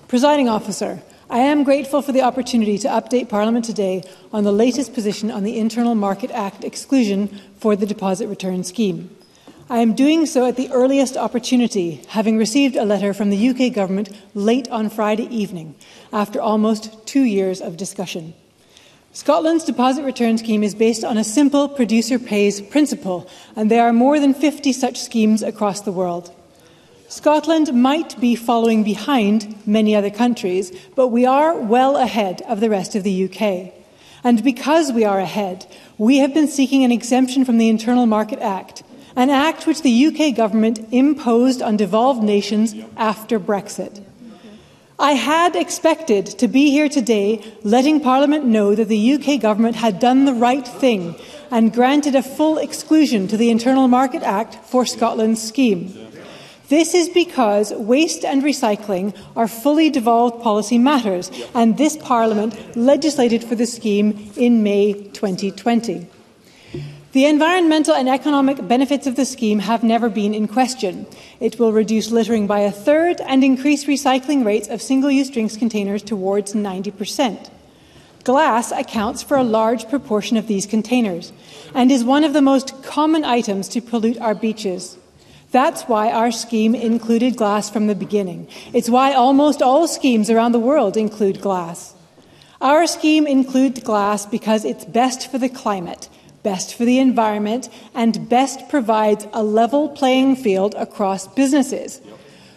Presiding Officer, I am grateful for the opportunity to update Parliament today on the latest position on the Internal Market Act exclusion for the deposit return scheme. I am doing so at the earliest opportunity, having received a letter from the UK Government late on Friday evening, after almost 2 years of discussion. Scotland's deposit return scheme is based on a simple producer pays principle, and there are more than 50 such schemes across the world. Scotland might be following behind many other countries, but we are well ahead of the rest of the UK. And because we are ahead, we have been seeking an exemption from the Internal Market Act, an act which the UK government imposed on devolved nations after Brexit. I had expected to be here today letting Parliament know that the UK government had done the right thing and granted a full exclusion to the Internal Market Act for Scotland's scheme. This is because waste and recycling are fully devolved policy matters, and this Parliament legislated for the scheme in May 2020. The environmental and economic benefits of the scheme have never been in question. It will reduce littering by a third and increase recycling rates of single-use drinks containers towards 90%. Glass accounts for a large proportion of these containers and is one of the most common items to pollute our beaches. That's why our scheme included glass from the beginning. It's why almost all schemes around the world include glass. Our scheme includes glass because it's best for the climate, best for the environment, and best provides a level playing field across businesses.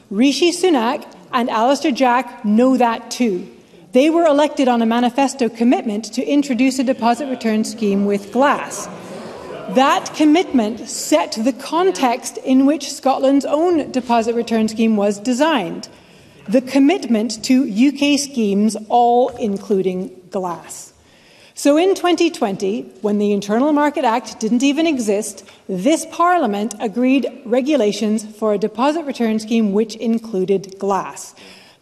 Rishi Sunak and Alistair Jack know that too. They were elected on a manifesto commitment to introduce a deposit return scheme with glass. That commitment set the context in which Scotland's own deposit return scheme was designed. The commitment to UK schemes, all including glass. So in 2020, when the Internal Market Act didn't even exist, this Parliament agreed regulations for a deposit return scheme which included glass.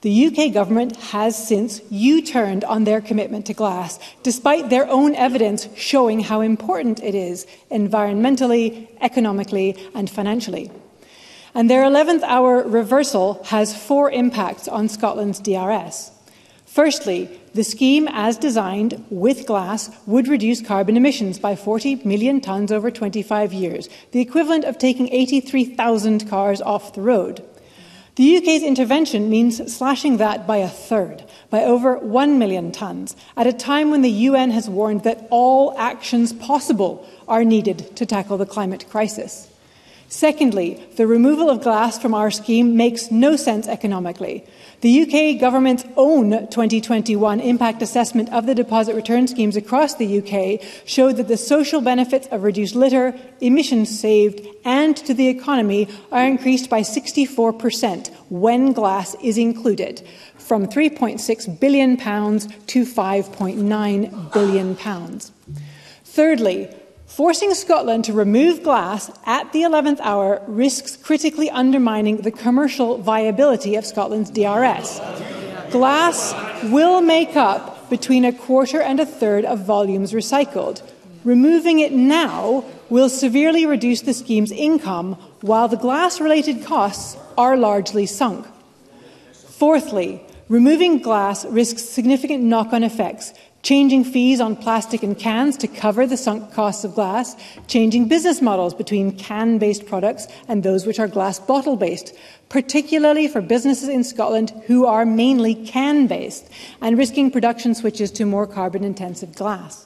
The UK government has since U-turned on their commitment to glass, despite their own evidence showing how important it is environmentally, economically and financially. And their 11th hour reversal has 4 impacts on Scotland's DRS. Firstly, the scheme as designed with glass would reduce carbon emissions by 40 million tonnes over 25 years, the equivalent of taking 83,000 cars off the road. The UK's intervention means slashing that by a third, by over 1 million tonnes, at a time when the UN has warned that all actions possible are needed to tackle the climate crisis. Secondly, the removal of glass from our scheme makes no sense economically. The UK government's own 2021 impact assessment of the deposit return schemes across the UK showed that the social benefits of reduced litter, emissions saved, and to the economy are increased by 64% when glass is included, from £3.6 billion to £5.9 billion. Thirdly, forcing Scotland to remove glass at the 11th hour risks critically undermining the commercial viability of Scotland's DRS. Glass will make up between a quarter and a third of volumes recycled. Removing it now will severely reduce the scheme's income, while the glass-related costs are largely sunk. Fourthly, removing glass risks significant knock-on effects, changing fees on plastic and cans to cover the sunk costs of glass, changing business models between can-based products and those which are glass bottle-based, particularly for businesses in Scotland who are mainly can-based, and risking production switches to more carbon-intensive glass.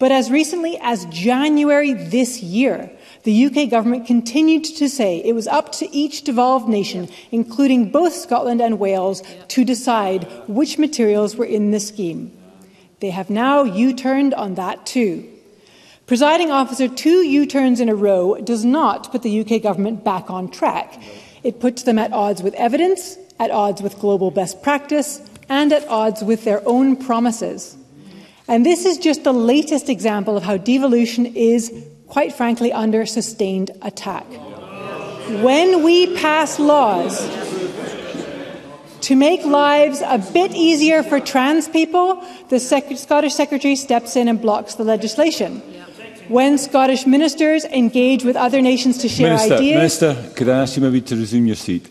But as recently as January this year, the UK government continued to say it was up to each devolved nation, including both Scotland and Wales, to decide which materials were in the scheme. They have now U-turned on that too. Presiding Officer, 2 U-turns in a row does not put the UK government back on track. It puts them at odds with evidence, at odds with global best practice, and at odds with their own promises. And this is just the latest example of how devolution is, quite frankly, under sustained attack. When we pass laws to make lives a bit easier for trans people, the Scottish Secretary steps in and blocks the legislation. When Scottish ministers engage with other nations to share ideas... Minister, could I ask you maybe to resume your seat?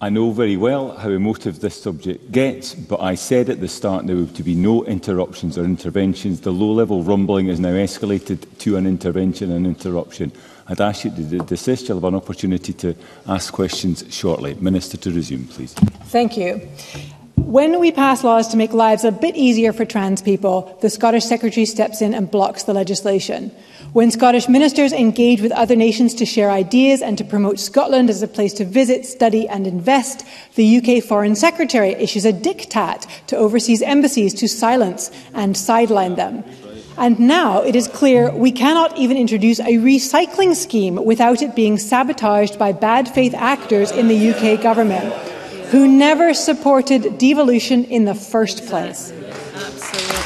I know very well how emotive this subject gets, but I said at the start there were to be no interruptions or interventions. The low-level rumbling has now escalated to an intervention and interruption. I'd ask you to desist. You'll have an opportunity to ask questions shortly. Minister, to resume, please. Thank you. When we pass laws to make lives a bit easier for trans people, the Scottish Secretary steps in and blocks the legislation. When Scottish ministers engage with other nations to share ideas and to promote Scotland as a place to visit, study and invest, the UK Foreign Secretary issues a diktat to overseas embassies to silence and sideline them. And now it is clear we cannot even introduce a recycling scheme without it being sabotaged by bad faith actors in the UK government, who never supported devolution in the first place. Absolutely.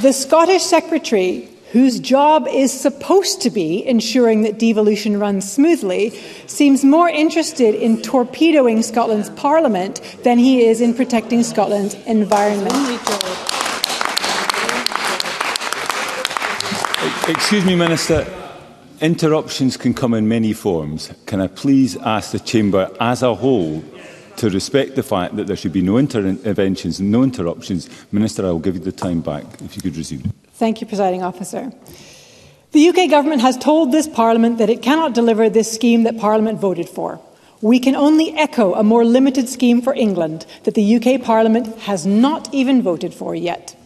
The Scottish Secretary, whose job is supposed to be ensuring that devolution runs smoothly, seems more interested in torpedoing Scotland's Parliament than he is in protecting Scotland's environment. Excuse me, Minister. Interruptions can come in many forms. Can I please ask the Chamber as a whole to respect the fact that there should be no interventions and no interruptions? Minister, I will give you the time back if you could resume. Thank you, Presiding Officer. The UK Government has told this Parliament that it cannot deliver this scheme that Parliament voted for. We can only echo a more limited scheme for England that the UK Parliament has not even voted for yet.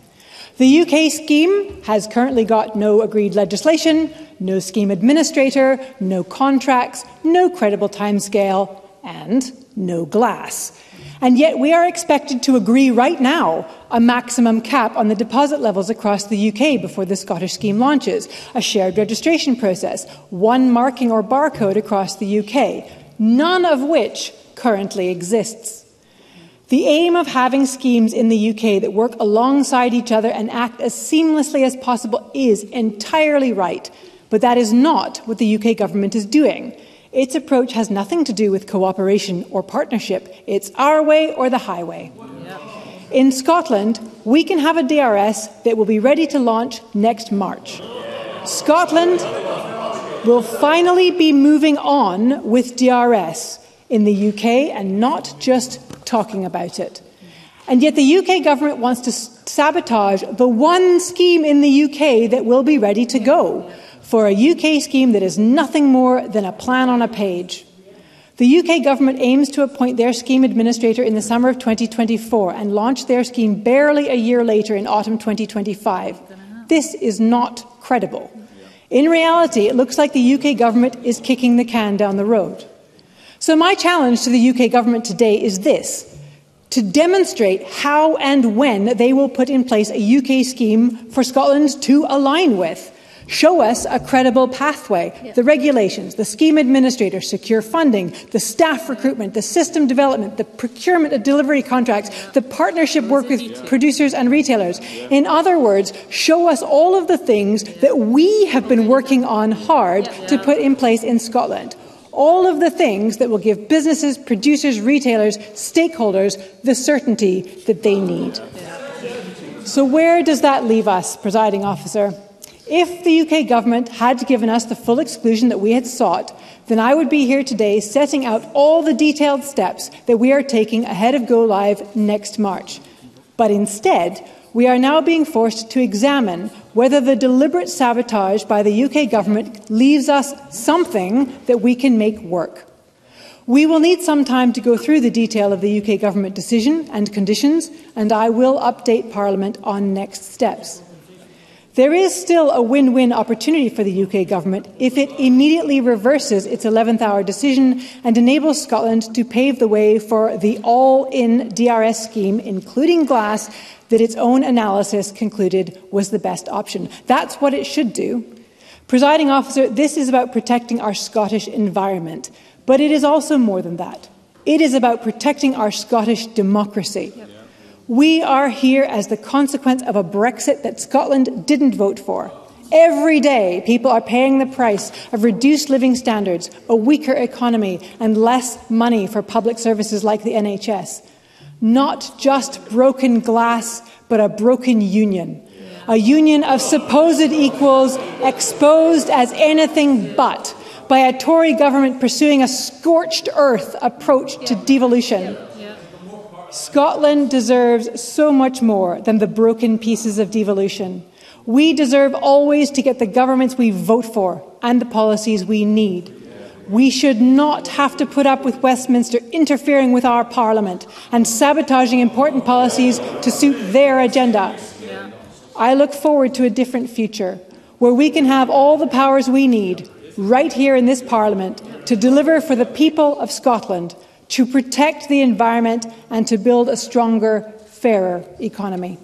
The UK scheme has currently got no agreed legislation, no scheme administrator, no contracts, no credible timescale, and no glass. And yet we are expected to agree right now a maximum cap on the deposit levels across the UK before the Scottish scheme launches, a shared registration process, one marking or barcode across the UK, none of which currently exists. The aim of having schemes in the UK that work alongside each other and act as seamlessly as possible is entirely right, but that is not what the UK Government is doing. Its approach has nothing to do with cooperation or partnership. It's our way or the highway. In Scotland, we can have a DRS that will be ready to launch next March. Scotland will finally be moving on with DRS in the UK and not just talking about it. And yet the UK Government wants to sabotage the one scheme in the UK that will be ready to go, for a UK scheme that is nothing more than a plan on a page. The UK Government aims to appoint their scheme administrator in the summer of 2024 and launch their scheme barely a year later in autumn 2025. This is not credible. In reality, it looks like the UK Government is kicking the can down the road. So my challenge to the UK Government today is this: to demonstrate how and when they will put in place a UK scheme for Scotland to align with. Show us a credible pathway, the regulations, the scheme administrator, secure funding, the staff recruitment, the system development, the procurement of delivery contracts, the partnership work with producers and retailers. In other words, show us all of the things that we have been working on hard to put in place in Scotland. All of the things that will give businesses, producers, retailers, stakeholders the certainty that they need. So where does that leave us, Presiding Officer? If the UK Government had given us the full exclusion that we had sought, then I would be here today setting out all the detailed steps that we are taking ahead of go live next March. But instead, we are now being forced to examine whether the deliberate sabotage by the UK Government leaves us something that we can make work. We will need some time to go through the detail of the UK Government decision and conditions, and I will update Parliament on next steps. There is still a win-win opportunity for the UK Government if it immediately reverses its 11th-hour decision and enables Scotland to pave the way for the all-in DRS scheme, including glass, that its own analysis concluded was the best option. That's what it should do. Presiding Officer, this is about protecting our Scottish environment, but it is also more than that. It is about protecting our Scottish democracy. We are here as the consequence of a Brexit that Scotland didn't vote for. Every day, people are paying the price of reduced living standards, a weaker economy, and less money for public services like the NHS. Not just broken glass, but a broken union. A union of supposed equals exposed as anything but by a Tory government pursuing a scorched earth approach to devolution. Scotland deserves so much more than the broken pieces of devolution. We deserve always to get the governments we vote for and the policies we need. We should not have to put up with Westminster interfering with our Parliament and sabotaging important policies to suit their agenda. I look forward to a different future where we can have all the powers we need right here in this Parliament to deliver for the people of Scotland, to protect the environment and to build a stronger, fairer economy.